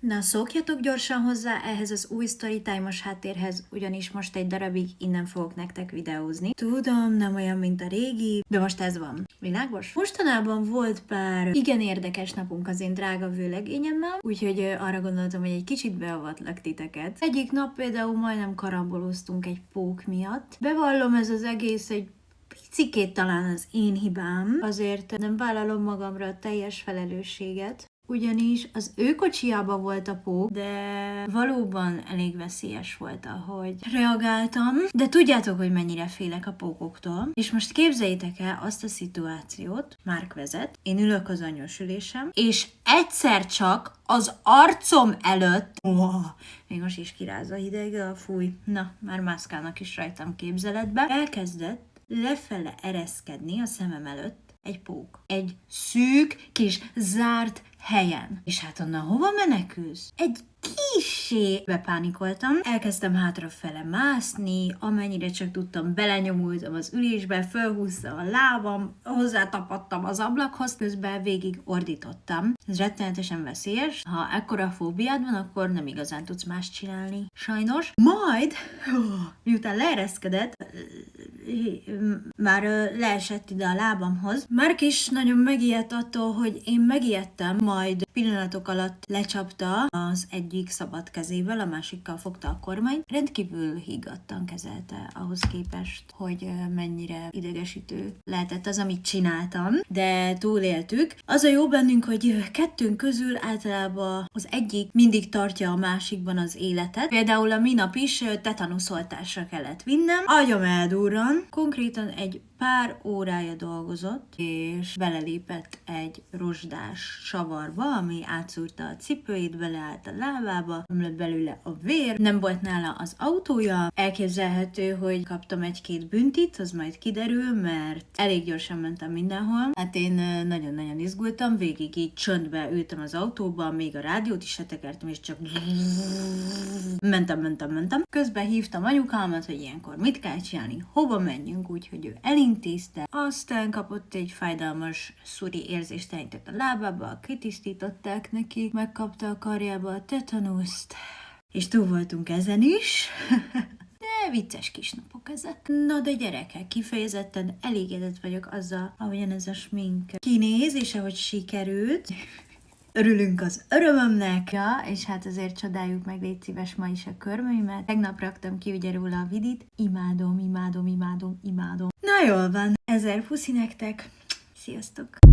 Na, szokjatok gyorsan hozzá ehhez az új storytime-os háttérhez, ugyanis most egy darabig innen fogok nektek videózni. Tudom, nem olyan, mint a régi, de most ez van. Világos? Mostanában volt pár igen érdekes napunk az én drága vőlegényemmel, úgyhogy arra gondoltam, hogy egy kicsit beavatlak titeket. Egyik nap például majdnem karamboloztunk egy pók miatt. Bevallom, ez az egész egy picikét talán az én hibám, azért nem vállalom magamra a teljes felelősséget, ugyanis az ő kocsiába volt a pók, de valóban elég veszélyes volt, ahogy reagáltam. De tudjátok, hogy mennyire félek a pókoktól. És most képzeljétek el azt a szituációt, Márk vezet, én ülök az anyós ülésem, és egyszer csak az arcom előtt, még most is kirázza hideg, fúj, na, már mászkálnak is rajtam képzeletbe, elkezdett lefele ereszkedni a szemem előtt egy pók. Egy szűk, kis, zárt helyen. És hát onnan hova menekülsz? Egy kissé bepánikoltam, elkezdtem hátrafele mászni, amennyire csak tudtam, belenyomultam az ülésbe, fölhúztam a lábam, hozzátapadtam az ablakhoz, közben végig ordítottam. Ez rettenetesen veszélyes. Ha ekkora fóbiád van, akkor nem igazán tudsz más csinálni. Sajnos. Majd, miután leereszkedett, már leesett ide a lábamhoz. Márk is nagyon megijedt attól, hogy én megijedtem, majd pillanatok alatt lecsapta az egyik szabad kezével, a másikkal fogta a kormányt. Rendkívül higgadtan kezelte ahhoz képest, hogy mennyire idegesítő lehetett az, amit csináltam, de túléltük. Az a jó bennünk, hogy kettőnk közül általában az egyik mindig tartja a másikban az életet. Például a minap is tetanuszoltásra kellett vinnem. Agyam eldurran, konkrétan egy pár órája dolgozott, és belelépett egy rozsdás savarba, ami átszúrta a cipőjét, beleállt a lábába, ömlött belőle a vér, nem volt nála az autója. Elképzelhető, hogy kaptam egy-két büntit, az majd kiderül, mert elég gyorsan mentem mindenhol. Hát én nagyon-nagyon izgultam, végig így csöndbe ültem az autóban, még a rádiót is letekertem, és csak mentem. Közben hívtam anyukámat, hogy ilyenkor mit kell csinálni, hova menjünk, úgyhogy ő elintézte. Aztán kapott egy fájdalmas szuri érzéstelenítet a lábába, kitisztították neki, megkapta a karjába a tetanuszt, és túl voltunk ezen is. De vicces kis napok ezek. Na de gyerekek, kifejezetten elégedett vagyok azzal, ahogyan ez a smink kinéz, és ahogy sikerült. Örülünk az örömömnek, ja, és hát azért csodáljuk meg, légy szíves, ma is a körmöimet. Tegnap raktam ki ugye róla a vidit. Imádom. Na jól van, 1000 puszi nektek. Sziasztok!